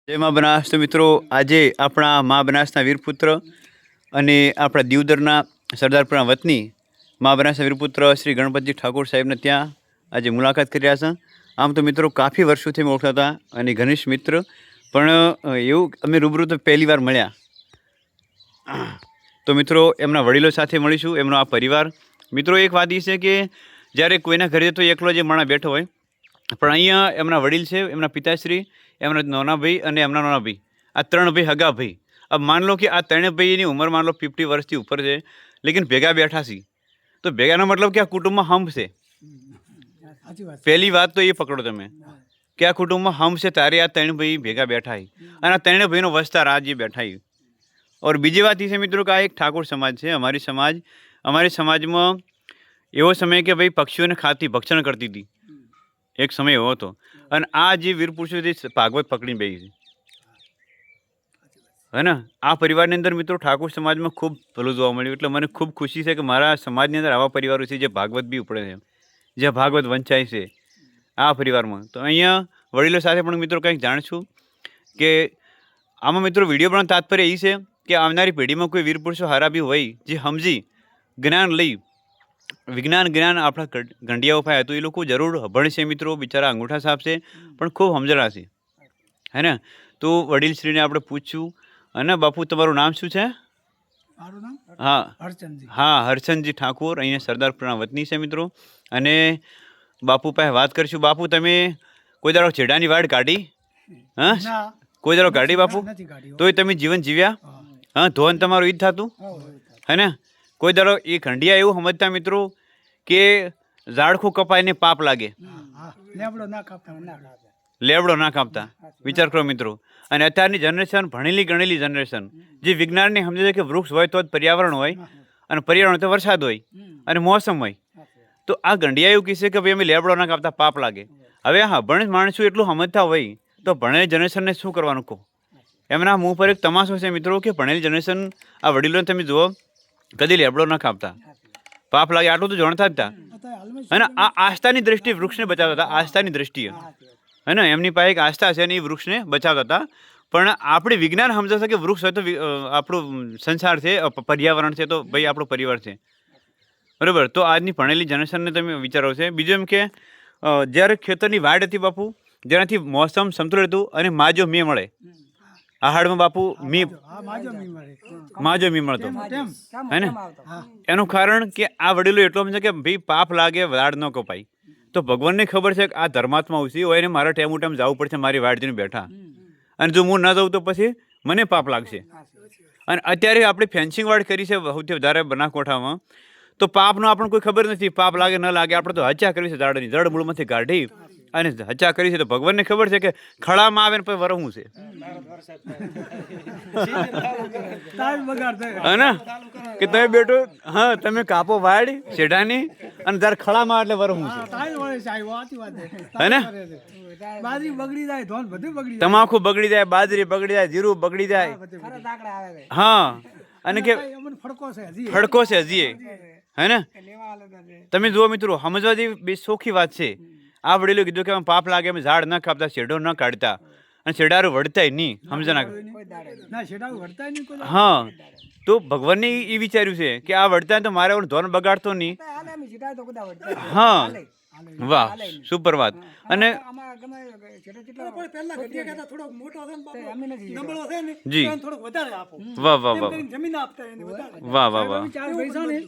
જય મા બનાસ. તો મિત્રો, આજે આપણા મા બનાસના વીરપુત્ર અને આપણા દીવદરના સરદારપુરના વતની મા બનાસના વીરપુત્ર શ્રી ગણપતજી ઠાકોર સાહેબને ત્યાં આજે મુલાકાત કરી રહ્યા છે. આમ તો મિત્રો કાફી વર્ષોથી અમે ઓળખતા હતા અને ઘનિષ્ઠ મિત્ર, પણ એવું અમે રૂબરૂ તો પહેલી વાર મળ્યા. તો મિત્રો, એમના વડીલો સાથે મળીશું, એમનો આ પરિવાર. મિત્રો, એક વાત એ છે કે જ્યારે કોઈના ઘરે તો એકલો જે માણસ બેઠો હોય, પણ અહીંયા એમના વડીલ છે, એમના પિતાશ્રી, એમના નાના ભાઈ અને એમના નાના ભાઈ, આ ત્રણ ભાઈ હગા ભાઈ. अब मान लो कि આ ત્રણે ભાઈની ઉંમર मान लो 50 વર્ષથી ઉપર છે, લેकिन ભેગા બેઠા છે. તો ભેગાનો મતલબ કે આ કુટુંબમાં હમ છે. પહેલી વાત તો એ પકડો તમે કે આ કુટુંબમાં હમ છે, તારે આ ત્રણ ભાઈ ભેગા બેઠા અને આ ત્રણે ભાઈનો વસ્તાર આજે બેઠા. और બીજી વાત એ છે મિત્રો કે આ એક ઠાકોર સમાજ છે. અમારી સમાજમાં એવો સમય કે ભાઈ પક્ષીઓને ખાતી ભક્ષણ કરતી હતી, એક સમય એવો હતો. અને આ જે વીર પુરુષો જે ભાગવત પકડીને બેસી છે, હે ને, આ પરિવારની અંદર મિત્રો ઠાકોર સમાજમાં ખૂબ ભલું જોવા મળ્યું. એટલે મને ખૂબ ખુશી છે કે મારા સમાજની અંદર આવા પરિવારો છે જે ભાગવત બી ઉપડે છે, જે ભાગવત વંચાય છે આ પરિવારમાં. તો અહીંયા વડીલો સાથે પણ મિત્રો કંઈક જાણશું કે આમાં મિત્રો વિડીયો પણ તાત્પર્ય એ છે કે આવનારી પેઢીમાં કોઈ વીર પુરુષો હારા બી હોય જે સમજી જ્ઞાન લઈ જ્ઞાન આપણા ગંડિયાઓ પાસે હતું, એ લોકો જરૂર ભણશે મિત્રો. બિચારા અંગૂઠા સાફ છે પણ ખૂબ સમજણા છે, હે ને. તો વડીલશ્રીને આપણે પૂછ્યું, અને બાપુ તમારું નામ શું છે? હા, હરચંદજી ઠાકોર, અહીંયા સરદારપુરના વતની છે મિત્રો. અને બાપુ પાસે વાત કરીશું. બાપુ, તમે કોઈ દાડો છેડાની વાડ કાઢી? હા, કોઈ દાડો કાઢી બાપુ? તોય તમે જીવન જીવ્યા? હા, ધોન તમારું ઈ જ થતું, હે ને. કોઈ દાડો એ ખંડિયા એવું સમજતા મિત્રો કે ઝાડખું કપાઈને પાપ લાગે, લેબડો ના કાપતા. વિચાર કરો મિત્રો. અને અત્યારની જનરેશન, ભણેલી ગણેલી જનરેશન, જે વિજ્ઞાનને સમજે છે કે વૃક્ષ હોય તો જ પર્યાવરણ હોય, અને પર્યાવરણ તો વરસાદ હોય અને મોસમ હોય. તો આ ગંડિયા એવું કહેશે કે ભાઈ અમે લેબડો ના કાપતા પાપ લાગે. હવે હા, ભણે માણસો એટલું સમજતા હોય તો ભણેલી જનરેશનને શું કરવાનું કહો? એમના મું પર એક તમાશો છે મિત્રો કે ભણેલી જનરેશન, આ વડીલોને તમે જુઓ, કદી લેબડો ના કાપતા, પાપ લાગે આટલું તો જાણતા જ હતા. અને આ આસ્થાની દ્રષ્ટિએ વૃક્ષને બચાવતા હતા, આસ્થાની દ્રષ્ટિએ, હે ને. એમની પાસે એક આસ્થા છે અને એ વૃક્ષને બચાવતા હતા. પણ આપણે વિજ્ઞાન સમજે છે કે વૃક્ષ હોય તો આપણું સંસાર છે, પર્યાવરણ છે, તો ભાઈ આપણો પરિવાર છે, બરાબર. તો આજની ભણેલી જનરેશનને તમે વિચારો છે. બીજું એમ કે જ્યારે ખેતરની વાડ હતી બાપુ, જેનાથી મોસમ સમતુલિત હતું અને માજો મી મળે, આહાડમાં બાપુ માજો મી મળતો, હે ને. એનું કારણ કે આ વડીલો એટલો સમજે કે ભાઈ પાપ લાગે, વાડ ન કપાય. તો ભગવાનને ખબર છે કે આ ધર્માત્મા ઉસી હોય ને મારા ટેમ ટાઈમ જવું પડશે મારી વાડ જઈને બેઠા, અને જો હું ન જાઉં તો પછી મને પાપ લાગશે. અને અત્યારે આપણે ફેન્સિંગ વાડ કરી છે સૌથી વધારે બનાસકાંઠામાં, તો પાપનો આપણને કોઈ ખબર નથી, પાપ લાગે ન લાગે. આપણે તો હચા કરી છે ઝાડની જડ મૂળમાંથી કાઢી અને હચા કરી છે. તો ભગવાનને ખબર છે કે ખળામાં આવે ને પછી વરવું છે, હે, કે તમે બેઠો, હા, તમે કાપો વાડ શેઢાની અને ત્યારે ખળામાં એટલે વરવું છે, હે ને. તમાકુ બગડી જાય, બાજરી બગડી જાય, જીરું બગડી જાય, હા. અને કે ફડકો છે હજી, હે ને. તમે જુઓ મિત્રો, સમજવા જેવી બે સોખી વાત છે. આ વડીલો કીધું કે પાપ લાગે અમે ઝાડ ન કાપતા, શેઢો ન કાઢતા, અને શેઢારું વળતાય નહીં, સમજના. હા, તો ભગવાનને એ વિચાર્યું છે કે આ વળતા તો મારે ધોરણ બગાડતો નહીં. હા, વાહ, સુપર વાત. અને જી, વાહ વાહ વાહ, વાહ વાહ વાહ,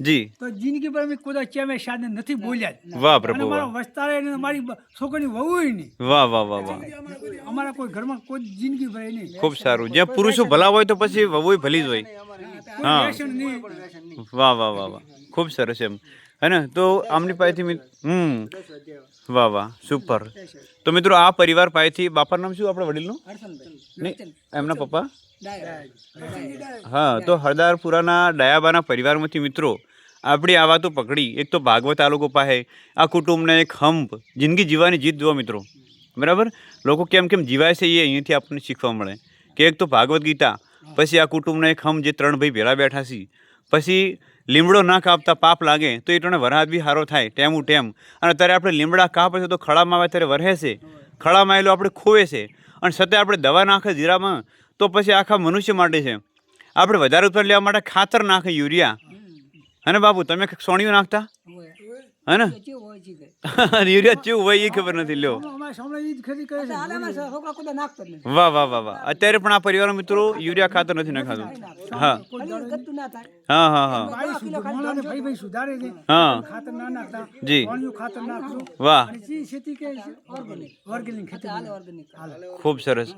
જી, જિંદગી પર નથી બોલ્યા. વાહ પ્રભુ, વાહ, મારી છોકરીની વહુ નહીં. વાહ વાહ વાહ વાહ, અમારા કોઈ ઘરમાં કોઈ જિંદગી ભરાય નહીં. ખૂબ સારું. જ્યાં પુરુષો ભલા હોય તો પછી વહુ ભલી જ હોય. હા, વાહ વાહ વાહ વાહ, ખૂબ સરસ એમ, હે ને. તો આમની પાસેથી વાહ વાહ, સુપર. તો મિત્રો, આ પરિવાર પાસેથી, બાપાનું નામ શું આપણે વડીલનું? નહીં, એમના પપ્પા. હા, તો હરદારપુરાના ડાયાબાના પરિવારમાંથી મિત્રો આપણી આ વાતો પકડી. એક તો ભાગવત આ લોકો પાસે, આ કુટુંબને એક હંપ જિંદગી જીવવાની જીત જુઓ મિત્રો, બરાબર. લોકો કેમ કેમ જીવાય છે એ અહીંયાથી આપણને શીખવા મળે કે એક તો ભાગવત ગીતા, પછી આ કુટુંબના એક હમ જે ત્રણ ભાઈ ભેળા બેઠા છે, પછી લીમડો ના કાપતા પાપ લાગે, તો એ ત્રણે વરસાદ બી સારો થાય ટેમું ટેમ. અને અત્યારે આપણે લીમડા કાપે છે તો ખળામાં આવે ત્યારે વરસે છે, ખળામાં આવેલું આપણે ખોવે છે. અને છતાં આપણે દવા નાખે જીરામાં તો પછી આખા મનુષ્ય માટે છે. આપણે વધારે ઉત્પાદન લેવા માટે ખાતર નાખે યુરિયા, હે ને બાપુ? તમે સોણિયું નાખતા હે ને? યુરિયા ચેવું હોય એ ખબર નથી. લ્યો, અમારે સામે ઈ જ ખેતી કરે છે. છોકરા કોઈ નાખતા જ નથી. વાહ વાહ વાહ વાહ. અત્યારે પણ આ પરિવારના મિત્રો યુરિયા ખાતર નથી નાખાતું. હા ખાલી ગતું ના થાય. હા હા હા માણસને ભાઈ સુધારે છે. હા ખાતર ના નાખતા, જી, પાણીનું ખાતર નાખશું. વાહ, અને જે ખેતી કે છે ઓર્ગેનિક ખેતી હાલે organic. ખૂબ સરસ.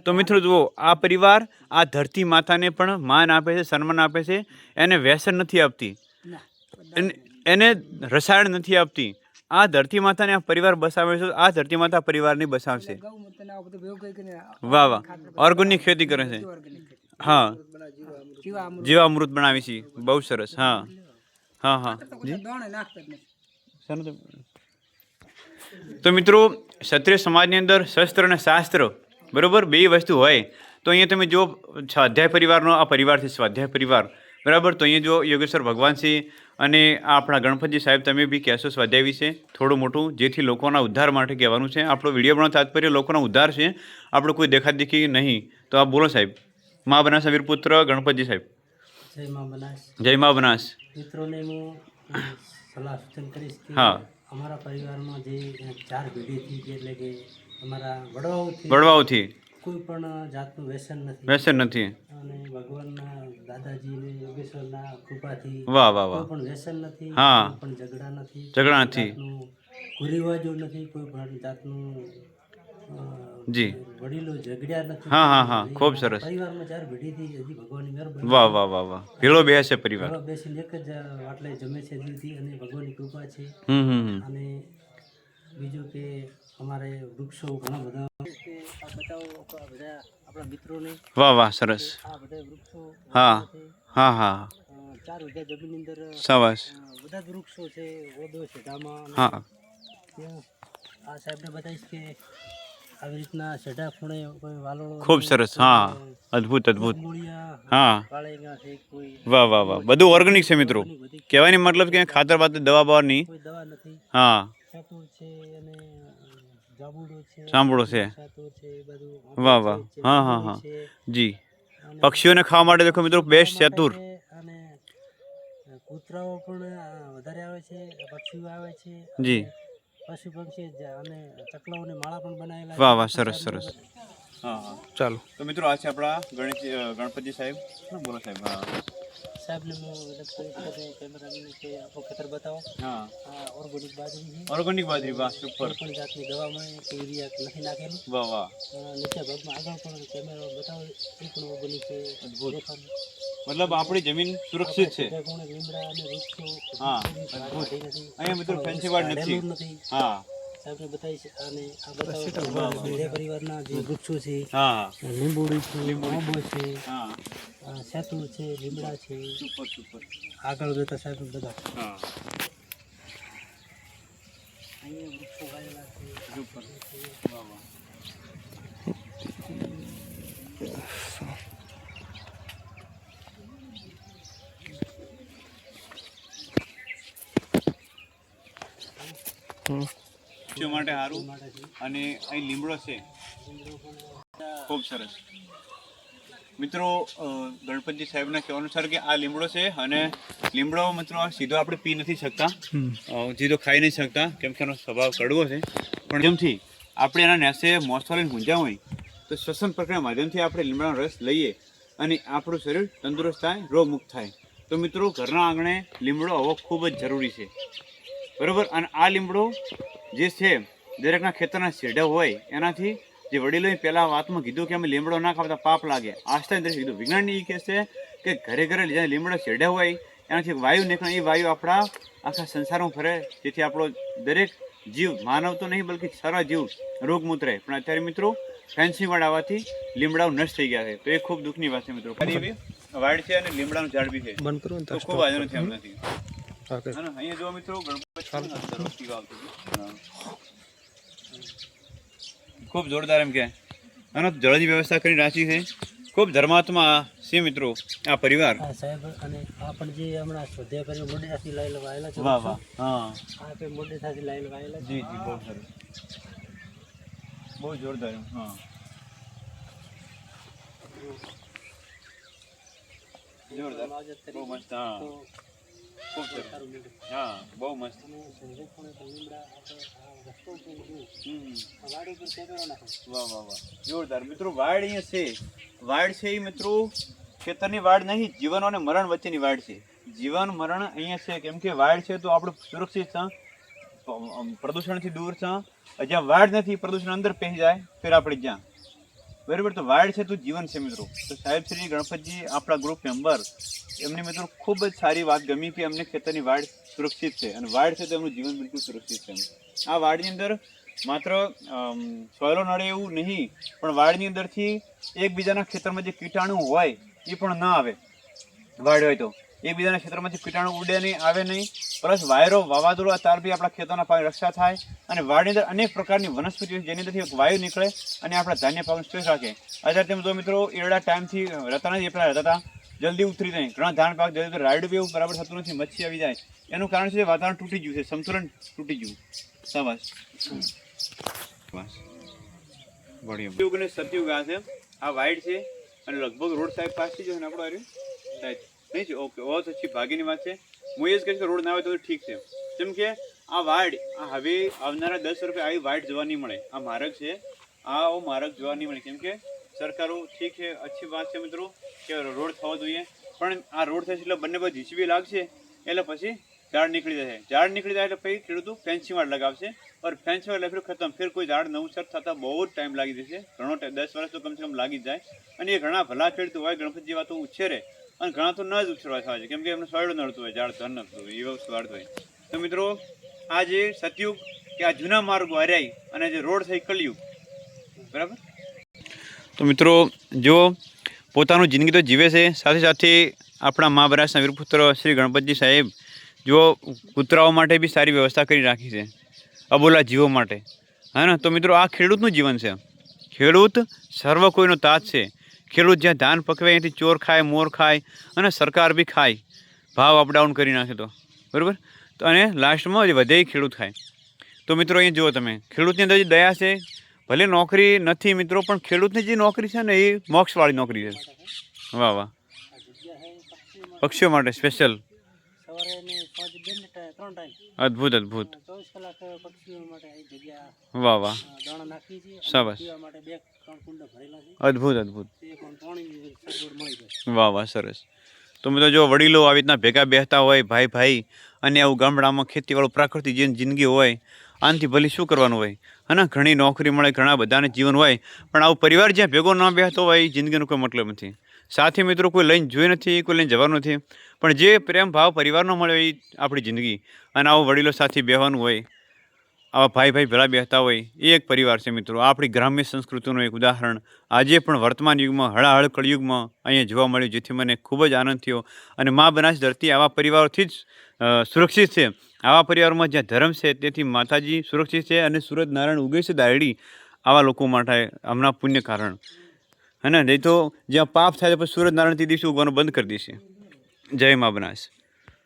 તો મિત્રો જુઓ, આ પરિવાર આ ધરતી માતાને પણ માન આપે છે, સન્માન આપે છે. એને વ્યસન નથી આપતી, ના. એને રસાયણ નથી આપતી. આ ધરતી માતાને આ પરિવાર બસાવે છે. આ ધરતી માતા પરિવારની બસાવશે. ગૌમૂત્ર ને આ બધું ભેગું કરીને વાહ વાહ. ઓર્ગેનિક ખેતી કરે છે. organic ખેતી. હા, જીવામૃત. જીવામૃત બનાવી છે. બહુ સરસ. હા હા હા તો કોઈ દાણે નાખતા જ નથી. તો મિત્રો, ક્ષત્રિય સમાજની અંદર શસ્ત્ર અને શાસ્ત્ર બરાબર બે વસ્તુ હોય. તો અહીંયા તમે જો સ્વાધ્યાય પરિવારનો આ પરિવાર છે, સ્વાધ્યાય પરિવાર બરાબર. તો અહીંયા જો યોગેશ્વર ભગવાન છે અને આ આપણા ગણપતજી સાહેબ, તમે બી કહેશો સ્વાધ્યાય વિશે થોડું મોટું, જેથી લોકોના ઉદ્ધાર માટે કહેવાનું છે. આપણો વિડીયો બનાવવાનો તાત્પર્ય લોકોના ઉદ્ધાર છે, આપણું કોઈ દેખાદેખી નહીં. તો આપ બોલો સાહેબ. મા બનાસ વીરપુત્ર ગણપતજી સાહેબ. જય મા બનાસ. જય મા બનાસ. મિત્રોને હું સલાહ સૂચન કરીશ કે હા, અમારા પરિવારમાં જે 4 પેઢીથી કે એટલે કે અમારા વડવાઓથી વડવાઓથી કોઈ પણ જાતનું વ્યસન નથી. વ્યસન નથી. અને ભગવાનના દાદાજીને યોગેશ્વરના કૃપાથી વાહ વાહ વાહ. કોઈ પણ વ્યસન નથી, હા. કોઈ પણ ઝઘડા નથી, ઝઘડા કોઈ નથી. જાતનું કુરિવાજો નથી, કોઈ પણ જાતનું જી. વડીલો ઝઘડ્યા નથી. હા હા હા, ખૂબ સરસ. પરિવારમાં 4 પેઢીથી હજી ભગવાનની મહેરબાની વાહ વાહ વાહ વાહ. ભેળો બેસે પરિવાર. ઘરમાં બેસીને એક જ વાટલે જમે છે દીદી, અને ભગવાનની કૃપા છે. હમ. અને બીજું કે અમારે વૃક્ષો ઘણા બધા કે આ બતાવો બધા આપણા મિત્રોને વાહ વાહ, સરસ. આ બધા વૃક્ષો હા છે. હા હા 4 વીઘા જમીનની અંદર શાબાશ. બધા જ વૃક્ષો છે. ઓદો છે ધામાં. હા ત્યાં આ સાહેબને બતાવીશ કે આવી રીતના સેઢા ખૂણે કોઈ વાલોળો, ખૂબ સરસ. હા, અદ્ભુત અદ્ભુત. મૂળિયા, હા, કાળેંગા છે, કોઈ વાહ વાહ વાહ. બધું ઓર્ગેનિક છે મિત્રો. બધી કહેવાની મતલબ કે ખાતર બાતર દવા બવા નહીં. કોઈ દવા નથી. હા, સાતુર છે અને જાંબુડો છે, સાંભળો છે. સાતુર છે, એ બધું વાહ આંબો વાહ. છે, હા હા લીંબોળી હા છે. જી. અને પક્ષીઓને ખાવા માટે દેખો મિત્રો, બેસ્ટ ખાવા ચતુર. માટે છે. અને કૂતરાઓ પણ વધારે આવે છે, પક્ષીઓ આવે છે. જી. અને પશુ પક્ષી અને ચકલાઓની માળા પણ બનાવેલા વાહ છે. વાહ, સરસ સરસ. હા હા, ચાલો. તો મિત્રો, આ છે આપણા ગણપતિ સાહેબ. બોલો સાહેબ. હા સાહેબને હું વિનંતી કરીશ કે કેમેરામેન કે આપણું ખેતર બતાવો. હા, આ ઓર્ગેનિક બાજરી છે. ઓર્ગેનિક બાજરી. વાહ, સુપર. કોઈ પણ જાતની દવામાં કે યુરિયા નથી નાખેલું. વાહ વાહ, નીચે ભાગમાં આગળ પણ કેમેરો બતાવો, એ પણ ઓર્ગેનિક છે. અદ્ભુત. દેખાડો. મતલબ આપણી જમીન સુરક્ષિત છે. આપણે ખૂણે લીમડા અને વૃક્ષો હા, ઝાડ અદ્ભુત. વાઢી નથી. અહીંયા મિત્રો ફેન્સી વાડ નથી. કાઢેલું નથી. હા સાહેબને બતાવીશ. અને આ બતાવો બીજા પરિવારના જે વૃક્ષો છે, હા લીંબોડી છે, આંબો છે, હા, સેતુર છે, લીમડા છે. Super super. આગળ જતા સાહેબ બધા હા, અહીંયા વૃક્ષો વાયેલા છે. સુપર. વાહ વાહ. પક્ષીઓ માટે સારું. અને અહીં લીમડો છે, ખૂબ સરસ. મિત્રો, ગણપતજી સાહેબના કહેવા અનુસાર કે આ લીમડો છે. અને લીમડો મિત્રો સીધો આપણે પી નથી શકતા, સીધો ખાઈ નહીં શકતા, કેમ કે એનો સ્વભાવ કડવો છે. પણ જેમથી આપણે એના નેસે મોસવા લઈને ગુંજા હોય, તો શ્વસન પ્રક્રિયા માધ્યમથી આપણે લીમડાનો રસ લઈએ અને આપણું શરીર તંદુરસ્ત થાય, રોગમુક્ત થાય. તો મિત્રો, ઘરના આંગણે લીમડો હોવો ખૂબ જ જરૂરી છે, બરાબર. અને આ લીમડો જે છે, દરેકના ખેતરના શેઢા હોય, એનાથી જે વડીલોએ પહેલાં વાતમાં કીધું કે અમે લીમડો ના ખાતા પાપ લાગે, આસ્થાની દ્રષ્ટિએ કીધું. વિજ્ઞાન એ કહે છે કે ઘરે ઘરે જ્યાં લીમડો શેઢા હોય, એનાથી વાયુ નીકળે. એ વાયુ આપણા આખા સંસારમાં ફરે, જેથી આપણો દરેક જીવ, માનવ તો નહીં બલ્કિ સારા જીવ રોગમુક્ત રહે. પણ અત્યારે મિત્રો ફેન્સી વાડ આવવાથી લીમડાઓ નષ્ટ થઈ ગયા છે. તો એ ખૂબ દુઃખની વાત છે મિત્રો. ફરી એવી વાડ છે અને લીમડાનું ઝાડ બી છે, તો ખૂબ વાંધો નથી એમનાથી. અને અહીંયા જો મિત્રો ગણપતિ ખૂબ જોરદાર એમ કે અને જળની વ્યવસ્થા કરી રાખી છે. ખૂબ ધર્માત્મા છે મિત્રો આ પરિવાર. આ સાહેબ અને આ પણ જે હમણાં સ્વાધ્યાય પરિવાર મોડેથી લાઈલ વાયેલા છે. વાહ વાહ. હા આ કંઈ મોડેથી લાઈલ વાયેલા છે. જી જી, બહુ સરસ, બહુ જોરદાર. હા, જોરદાર, બહુ મસ્ત. હા, ખૂબ સરસ. હા, બહુ મસ્ત. વાહ વાહ વાહ, જોરદાર. મિત્રો વાડ અહીંયા છે. વાડ છે એ મિત્રો ખેતરની વાડ નહીં, જીવન અને મરણ વચ્ચેની વાડ છે. જીવન મરણ અહીંયા છે, કેમ કે વાડ છે તો આપણે સુરક્ષિત છે, પ્રદૂષણથી દૂર છે. જ્યાં વાડ નથી, પ્રદૂષણ અંદર પહેરી જાય, ફેર આપણે જ્યાં બરાબર. તો વાડ છે તો જીવન છે મિત્રો. તો સાહેબ શ્રી ગણપતજી આપણા ગ્રુપ મેમ્બર, એમની મિત્રો ખૂબ જ સારી વાત ગમી કે અમને ખેતરની વાડ સુરક્ષિત છે, અને વાડ છે તો એમનું જીવન બિલકુલ સુરક્ષિત છે. આ વાડની અંદર માત્ર સોયલો નડે એવું નહીં, પણ વાડની અંદરથી એકબીજાના ખેતરમાં જે કીટાણુ હોય એ પણ ન આવે. વાડ હોય તો એકબીજાના ખેતરમાંથી કીટાણુ ઉડે નહીં, આવે નહીં. પ્લસ વાયરો, વાવાઝોડા, તાર બી આપણા ખેતરના પાકની રક્ષા થાય. અને વાડની અંદર અનેક પ્રકારની વનસ્પતિઓ જેની અંદરથી વાયુ નીકળે અને આપણા ધાન્ય પાકને સ્ટ્રેસ રાખે. અત્યારે તેમ તો મિત્રો એરડા ટાઈમથી રહેતા નથી, એટલા રહેતા હતા, જલ્દી ઉતરી જાય. ઘણા ધાન પાક જલ્દી રાયડું બી એવું બરાબર થતું નથી, મચ્છી આવી જાય. એનું કારણ છે વાતાવરણ તૂટી ગયું છે, સંતુલન તૂટી ગયું. શાબાશ, બસ બઢિયા. સતયુગ અને સતયુગ આ છે, આ વાઇડ છે, અને લગભગ રોડ સાઈડ પાસ થઈ જશે ને આપણો અરે સાઈડ નહીં છે. ઓકે, બહુ अच्छी ભાગીની વાત છે. હું એ જ કહીશ કે રોડ ના હોય તો ઠીક છે, કેમ કે આ વાડ હવે આવનારા 10 વર્ષે આવી વાડ જોવા નહીં મળે. આ માર્ગ છે, આ માર્ગ જોવા નહીં મળે, કેમ કે સરકારો ઠીક છે, अच्छी વાત છે મિત્રો કે રોડ થવો જોઈએ, પણ આ રોડ થશે એટલે બંને બાજુ જીસીબી લાગશે, એટલે પછી ઝાડ નીકળી જશે. ઝાડ નીકળી જાય એટલે પછી ખેડૂતો ફેન્સિંગ વાડ લગાવશે, और ફેન્સિંગ વાડ એટલે ખતમ. ફેર કોઈ ઝાડ નવું સર થતાં બહુ જ ટાઈમ લાગી જશે, ઘણો 10 વર્ષ તો કમસે કમ લાગી જ જાય. અને એ ઘણા ભલા ખેડૂતો હોય, ગણપત જેવા તો ઉછેરે, અને ઘણા તો ન જ ઉછેરવા થાય છે, કેમ કે એમને સોયડું નડતું હોય, ઝાડ ધન નડતું હોય, એ વસ્તુ વાળતું હોય. તો મિત્રો આ જે સતયુગ કે આ જૂના માર્ગો હર્યાઈ અને જે રોડ થઈ કલયુગ, બરાબર. તો મિત્રો જો પોતાનું જિંદગી તો જીવે છે, સાથે સાથે આપણા મહાબરાસના વીરપુત્ર શ્રી ગણપતજી સાહેબ જો કૂતરાઓ માટે બી સારી વ્યવસ્થા કરી રાખી છે, અબોલા જીવો માટે, હે ને. તો મિત્રો આ ખેડૂતનું જીવન છે. ખેડૂત સર્વ કોઈનો તાજ છે. ખેડૂત જ્યાં ધાન પકવે અહીંયાથી ચોર ખાય, મોર ખાય, અને સરકાર બી ખાય, ભાવ અપડાઉન કરી નાખે તો, બરાબર. તો અને લાસ્ટમાં જે વધે ખેડૂત ખાય. તો મિત્રો અહીંયા જુઓ તમે, ખેડૂતની અંદર જે દયા છે, ભલે નોકરી નથી મિત્રો, પણ ખેડૂતની જે નોકરી છે ને એ મોક્ષવાળી નોકરી છે. વાહ વાહ, પક્ષીઓ માટે સ્પેશિયલ. સવારે ને 5 3 ટાઈમ અદ્ભુત અદ્ભુત, 24 કલાક પક્ષીઓ માટે આ જગ્યા વાહ વાહ, દાણા નાખી છે. શાબાશ, પીવા માટે 2-3 કુંડ ભરેલા છે. અદ્ભુત અદ્ભુત, તે પણ પાણી સગવડ મળી જાય. વાહ વાહ, સરસ. તો મિત્રો જો વડીલો આવી રીતના ભેગા બેસતા હોય, ભાઈ ભાઈ, અને આવું ગામડામાં ખેતીવાળું પ્રાકૃતિક જે જિંદગી હોય, આનાથી ભલે શું કરવાનું હોય, હે ને. ઘણી નોકરી મળે, ઘણા બધાને જીવન હોય, પણ આવું પરિવાર જ્યાં ભેગો ન બેસતો હોય એ જિંદગીનો કોઈ મતલબ નથી. સાથે મિત્રો કોઈ લઈને જોઈ નથી, કોઈ લઈને જવાનું નથી, પણ જે પ્રેમ ભાવ પરિવારનો મળે એ આપણી જિંદગી. અને આવું વડીલો સાથે બેસવાનું હોય, આવા ભાઈ ભાઈ ભેળા બેસતા હોય, એ એક પરિવાર છે મિત્રો. આ આપણી ગ્રામ્ય સંસ્કૃતિનું એક ઉદાહરણ આજે પણ વર્તમાન યુગમાં, હળાહળ કળયુગમાં અહીંયા જોવા મળ્યું, જેથી મને ખૂબ જ આનંદ થયો. અને મા બનાસ ધરતી આવા પરિવારોથી જ સુરક્ષિત છે. આવા પરિવારોમાં જ્યાં ધર્મ છે તેથી માતાજી સુરક્ષિત છે, અને સૂરજનારાયણ ઉગે છે દાયડી આવા લોકો માટે હમણાં પુણ્ય કારણ, હે ને. નહીં તો જ્યાં પાપ થાય તો પછી સૂરજનારાયણ તે દિવસે ઉગવાનું બંધ કરી દેશે. જય મા બનાસ.